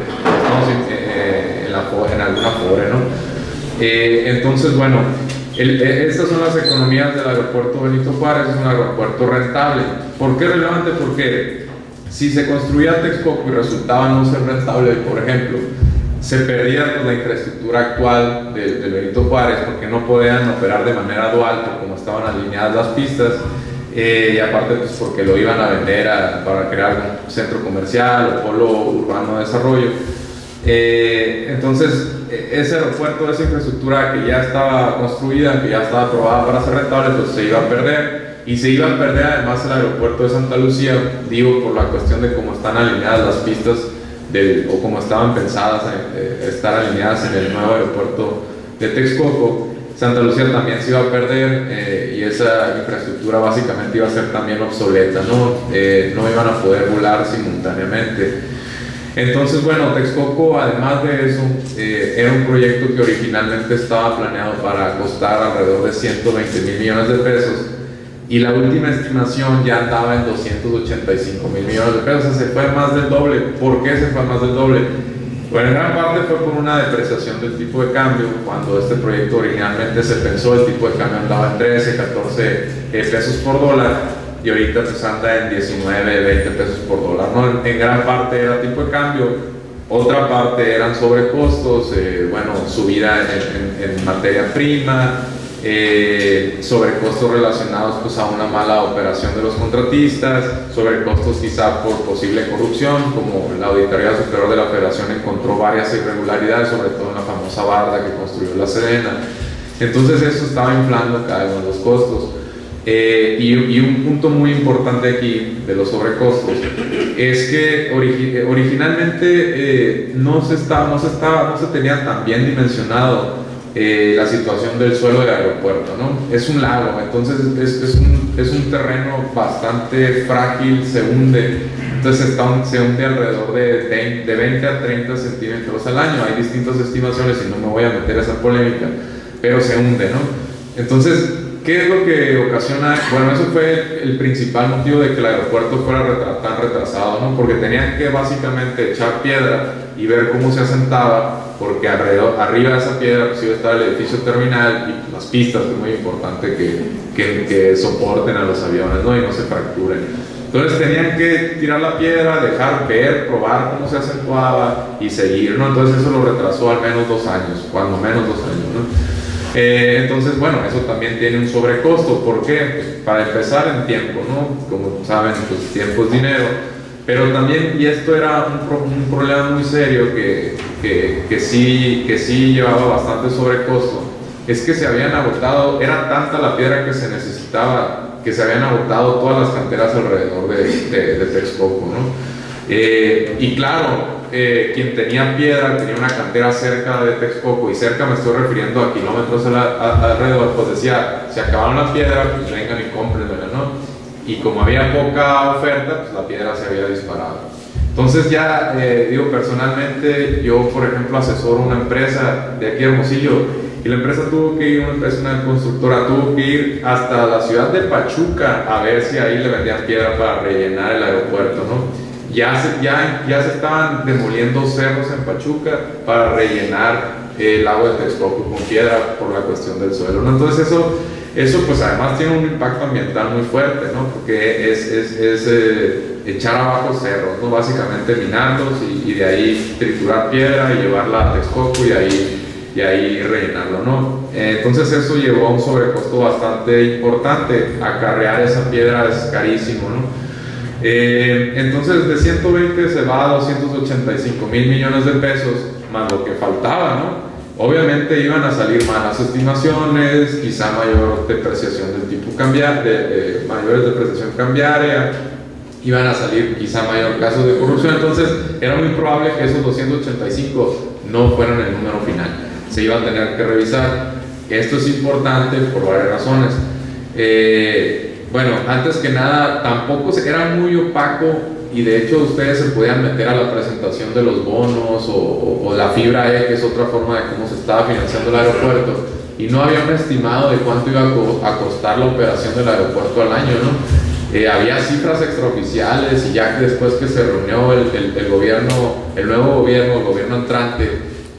estamos en alguna pobre, ¿no? Entonces, bueno, estas son las economías del aeropuerto Benito Juárez, es un aeropuerto rentable. ¿Por qué relevante? Porque si se construía Texcoco y resultaba no ser rentable, por ejemplo, se perdía pues, la infraestructura actual del Benito Juárez porque no podían operar de manera dual como estaban alineadas las pistas, y aparte pues, porque lo iban a vender para crear un centro comercial o polo urbano de desarrollo. Entonces ese aeropuerto, esa infraestructura que ya estaba construida, que ya estaba aprobada para ser rentable, pues se iba a perder. Y se iba a perder además el aeropuerto de Santa Lucía, digo, por la cuestión de cómo están alineadas las pistas o cómo estaban pensadas estar alineadas en el nuevo aeropuerto de Texcoco. Santa Lucía también se iba a perder y esa infraestructura básicamente iba a ser también obsoleta, ¿no? No iban a poder volar simultáneamente. Entonces, bueno, Texcoco, además de eso, era un proyecto que originalmente estaba planeado para costar alrededor de 120,000 millones de pesos. Y la última estimación ya andaba en 285,000 millones de pesos, o sea, se fue más del doble. ¿Por qué se fue más del doble? Bueno, en gran parte fue por una depreciación del tipo de cambio. Cuando este proyecto originalmente se pensó, el tipo de cambio andaba en 13, 14 pesos por dólar, y ahorita pues anda en 19, 20 pesos por dólar, ¿no? En gran parte era tipo de cambio, otra parte eran sobrecostos, bueno, subida en materia prima, sobrecostos relacionados pues a una mala operación de los contratistas, sobrecostos quizá por posible corrupción, como la Auditoría Superior de la Federación encontró varias irregularidades, sobre todo en la famosa barda que construyó la Sedena. Entonces eso estaba inflando cada vez los costos. Y un punto muy importante aquí de los sobrecostos es que originalmente no se tenía tan bien dimensionado la situación del suelo del aeropuerto, ¿no? Es un lago, entonces es un terreno bastante frágil, se hunde, entonces se hunde alrededor de 20 a 30 centímetros al año. Hay distintas estimaciones y no me voy a meter a esa polémica, pero se hunde, ¿no? Entonces, ¿qué es lo que ocasiona? Bueno, eso fue el principal motivo de que el aeropuerto fuera tan retrasado, ¿no? Porque tenían que básicamente echar piedra y ver cómo se asentaba, porque arriba de esa piedra pues iba a estar el edificio terminal y las pistas, que es muy importante que soporten a los aviones, ¿no? Y no se fracturen. Entonces tenían que tirar la piedra, probar cómo se acentuaba y seguir, ¿no? Entonces eso lo retrasó al menos 2 años, cuando menos 2 años, ¿no? Entonces, bueno, eso también tiene un sobrecosto. ¿Por qué? Pues para empezar, en tiempo, ¿no? Como saben, pues tiempo es dinero. Pero también, y esto era un problema muy serio que sí llevaba bastante sobrecosto, es que se habían agotado, era tanta la piedra que se necesitaba, que se habían agotado todas las canteras alrededor de Texcoco, ¿no? Y claro, quien tenía piedra, tenía una cantera cerca de Texcoco, y cerca me estoy refiriendo a kilómetros alrededor, pues decía, se acabaron las piedras, pues vengan y cómprenmela, ¿no? Y como había poca oferta, pues la piedra se había disparado. Entonces ya, digo, personalmente, yo por ejemplo asesoro una empresa de aquí Hermosillo, y la empresa tuvo que ir, una constructora, tuvo que ir hasta la ciudad de Pachuca a ver si ahí le vendían piedra para rellenar el aeropuerto, ¿no? Ya se estaban demoliendo cerros en Pachuca para rellenar el lago de Texcoco con piedra por la cuestión del suelo, ¿no? Entonces eso pues además tiene un impacto ambiental muy fuerte, ¿no? Porque es echar abajo cerros, ¿no? Básicamente minarlos y de ahí triturar piedra y llevarla a Texcoco y ahí rellenarlo, ¿no? Entonces eso llevó a un sobrecosto bastante importante. Acarrear esa piedra es carísimo, ¿no? Entonces de 120 se va a 285,000 millones de pesos más lo que faltaba, ¿no? Obviamente iban a salir malas estimaciones, quizá mayor depreciación del tipo mayores depreciación cambiaria, iban a salir quizá mayor casos de corrupción. Entonces era muy probable que esos 285 no fueran el número final, se iba a tener que revisar. Esto es importante por varias razones. Bueno, antes que nada, tampoco era muy opaco y de hecho ustedes se podían meter a la presentación de los bonos o la fibra E, que es otra forma de cómo se estaba financiando el aeropuerto, y no había un estimado de cuánto iba a costar la operación del aeropuerto al año, ¿no? Había cifras extraoficiales, y ya que después que se reunió el gobierno, el nuevo gobierno, el gobierno entrante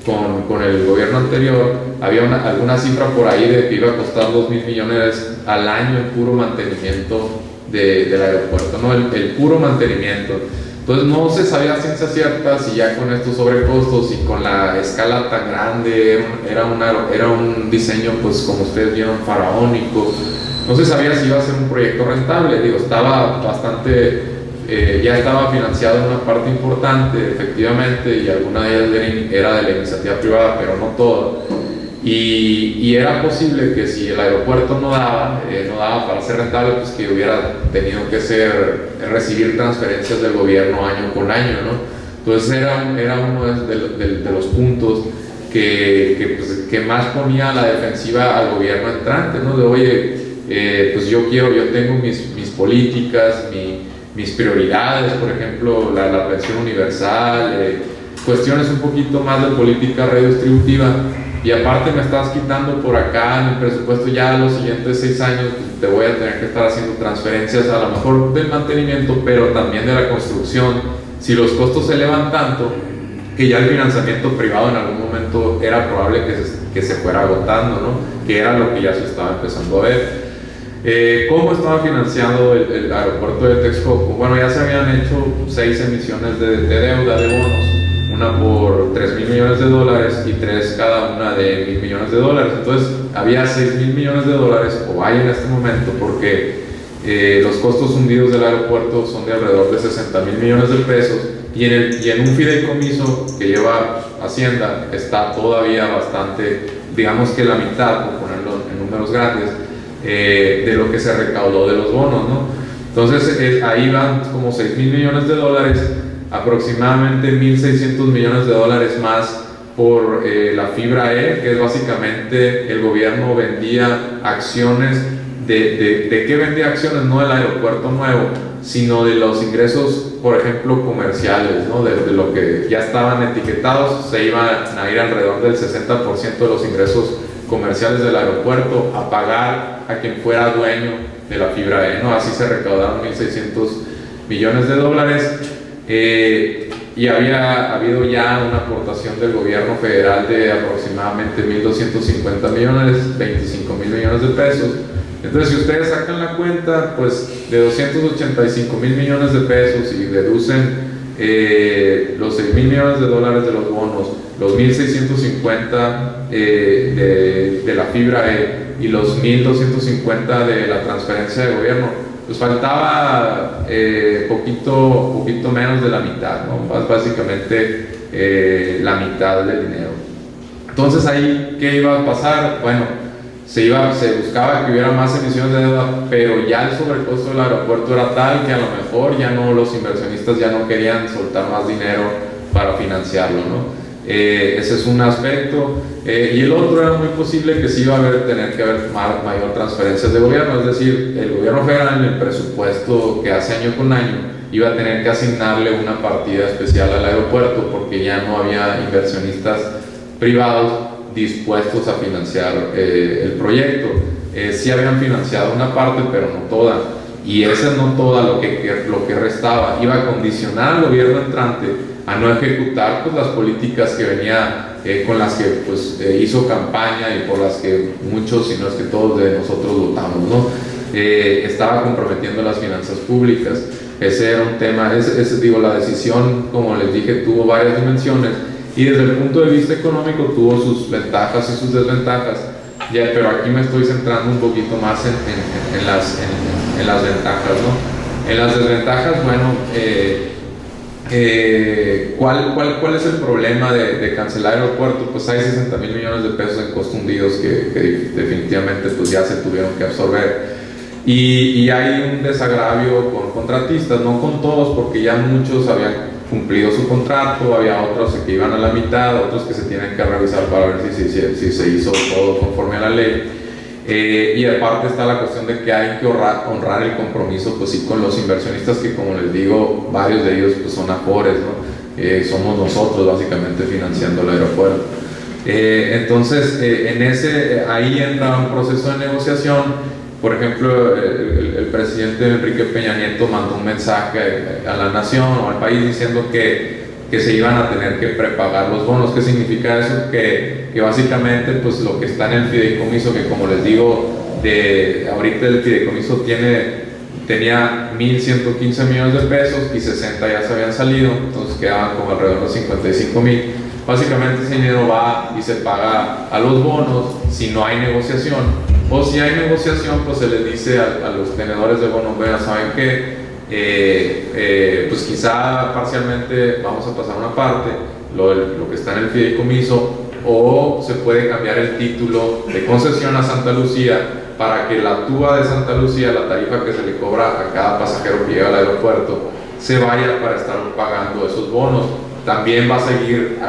con el gobierno anterior, había alguna cifra por ahí de que iba a costar 2.000 millones al año el puro mantenimiento del aeropuerto, ¿no? El puro mantenimiento. Entonces no se sabía a ciencia cierta si ya con estos sobrecostos y con la escala tan grande, era un diseño, pues como ustedes vieron, faraónico. No se sabía si iba a ser un proyecto rentable. Digo, estaba bastante, ya estaba financiado en una parte importante, efectivamente, y alguna de ellas era de la iniciativa privada, pero no toda. Y era posible que si el aeropuerto no daba para ser rentable, pues que hubiera tenido que recibir transferencias del gobierno año con año, ¿no? Entonces era uno de los puntos que más ponía a la defensiva al gobierno entrante, ¿no? De oye, pues yo tengo mis políticas, mis prioridades, por ejemplo, la pensión universal, cuestiones un poquito más de política redistributiva. Y aparte me estás quitando por acá en el presupuesto, ya los siguientes 6 años te voy a tener que estar haciendo transferencias a lo mejor del mantenimiento, pero también de la construcción. Si los costos se elevan tanto, que ya el financiamiento privado en algún momento era probable que se fuera agotando, ¿no? Que era lo que ya se estaba empezando a ver. ¿Cómo estaba financiado el aeropuerto de Texcoco? Bueno, ya se habían hecho 6 emisiones de deuda, de bonos, una por $3,000 millones y 3 cada una de $1,000 millones. Entonces había $6,000 millones, o hay en este momento, porque los costos hundidos del aeropuerto son de alrededor de $60,000 millones, y en un fideicomiso que lleva Hacienda está todavía bastante, digamos que la mitad, por ponerlo en números grandes, de lo que se recaudó de los bonos, ¿no? Entonces ahí van como $6,000 millones, aproximadamente $1,600 millones más por la fibra E, que es básicamente el gobierno vendía acciones. ¿De qué vendía acciones? No del aeropuerto nuevo, sino de los ingresos, por ejemplo, comerciales, ¿no? De lo que ya estaban etiquetados, se iban a ir alrededor del 60% de los ingresos comerciales del aeropuerto a pagar a quien fuera dueño de la fibra E, ¿no? Así se recaudaron $1,600 millones. Y había habido ya una aportación del gobierno federal de aproximadamente $1,250 millones, $25,000 millones. Entonces, si ustedes sacan la cuenta, pues de $285,000 millones y deducen los $6,000 millones de los bonos, los 1,650 de la fibra E y los 1,250 de la transferencia de gobierno, pues faltaba poquito menos de la mitad, ¿no? Básicamente la mitad del dinero. Entonces ahí, ¿qué iba a pasar? Bueno, se buscaba que hubiera más emisiones de deuda, pero ya el sobrecosto del aeropuerto era tal que a lo mejor ya no, los inversionistas ya no querían soltar más dinero para financiarlo, ¿no? Ese es un aspecto. Y el otro era muy posible que sí iba a tener que haber mayor transferencias de gobierno, es decir, el gobierno federal en el presupuesto que hace año con año iba a tener que asignarle una partida especial al aeropuerto porque ya no había inversionistas privados dispuestos a financiar el proyecto. Sí habían financiado una parte, pero no toda, y esa no toda, lo que restaba iba a condicionar al gobierno entrante a no ejecutar pues las políticas que venía con las que pues hizo campaña y por las que muchos, si no es que todos de nosotros votamos, ¿no? Estaba comprometiendo las finanzas públicas. Ese era un tema, la decisión, como les dije, tuvo varias dimensiones, y desde el punto de vista económico tuvo sus ventajas y sus desventajas, pero aquí me estoy centrando un poquito más en las ventajas, ¿no? En las desventajas, bueno, ¿cuál es el problema de cancelar el aeropuerto? Pues hay $60,000 millones en costos hundidos que definitivamente pues ya se tuvieron que absorber, y hay un desagravio con contratistas, no con todos, porque ya muchos habían cumplido su contrato, había otros que iban a la mitad, otros que se tienen que revisar para ver si se hizo todo conforme a la ley. Y aparte está la cuestión de que hay que honrar el compromiso, pues sí, con los inversionistas, que como les digo, varios de ellos pues son afores, ¿no? Somos nosotros básicamente financiando el aeropuerto. Entonces, ahí entra un proceso de negociación. Por ejemplo, el presidente Enrique Peña Nieto mandó un mensaje a la nación o al país diciendo que se iban a tener que prepagar los bonos. ¿Qué significa eso? Que básicamente pues lo que está en el fideicomiso, que como les digo, ahorita el fideicomiso tenía 1.115 millones de pesos y 60 ya se habían salido, entonces quedaban como alrededor de 55.000. Básicamente ese dinero va y se paga a los bonos si no hay negociación, o si hay negociación pues se les dice a los tenedores de bonos: vean, ¿saben qué? Pues quizá parcialmente vamos a pasar una parte, lo que está en el fideicomiso, o se puede cambiar el título de concesión a Santa Lucía para que la TUA de Santa Lucía, la tarifa que se le cobra a cada pasajero que llega al aeropuerto, se vaya para estar pagando esos bonos. También va a seguir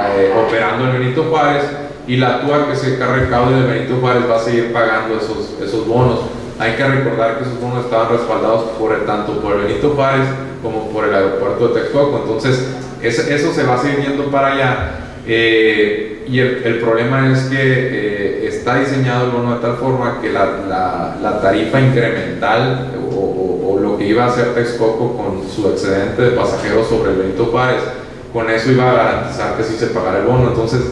operando el Benito Juárez, y la TUA que se recaude de Benito Juárez va a seguir pagando esos bonos. Hay que recordar que esos bonos estaban respaldados tanto por el Benito Juárez como por el aeropuerto de Texcoco, entonces eso se va a seguir yendo para allá. Y el problema es que está diseñado el bono de tal forma que la tarifa incremental o lo que iba a hacer Texcoco con su excedente de pasajeros sobre el Benito Juárez, con eso iba a garantizar que sí se pagara el bono. Entonces,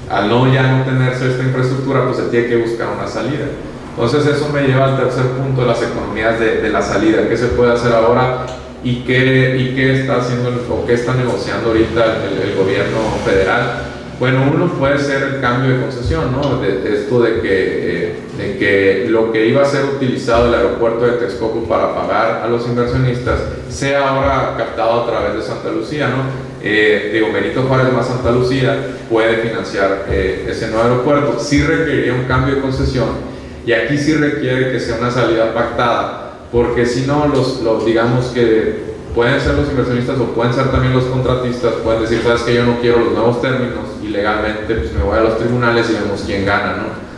al ya no tenerse esta infraestructura, pues se tiene que buscar una salida. Entonces eso me lleva al tercer punto de las economías de la salida. ¿Qué se puede hacer ahora y qué está haciendo o qué está negociando ahorita el gobierno federal? Bueno, uno puede ser el cambio de concesión, ¿no? De esto de que lo que iba a ser utilizado el aeropuerto de Texcoco para pagar a los inversionistas sea ahora captado a través de Santa Lucía, ¿no? Benito Juárez más Santa Lucía puede financiar ese nuevo aeropuerto. Sí requeriría un cambio de concesión, y aquí sí requiere que sea una salida pactada, porque si no, digamos que pueden ser los inversionistas o pueden ser también los contratistas, pueden decir: sabes que yo no quiero los nuevos términos, y legalmente pues me voy a los tribunales y vemos quién gana, ¿no?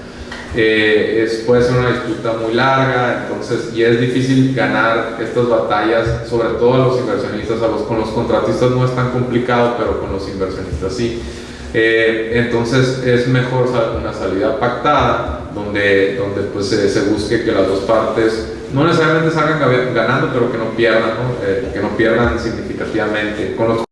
Puede ser una disputa muy larga, entonces, y es difícil ganar estas batallas, sobre todo a los inversionistas. Con los contratistas no es tan complicado, pero con los inversionistas sí. Entonces es mejor una salida pactada donde pues se busque que las dos partes no necesariamente salgan ganando, pero que no pierdan, ¿no? Que no pierdan significativamente. Con los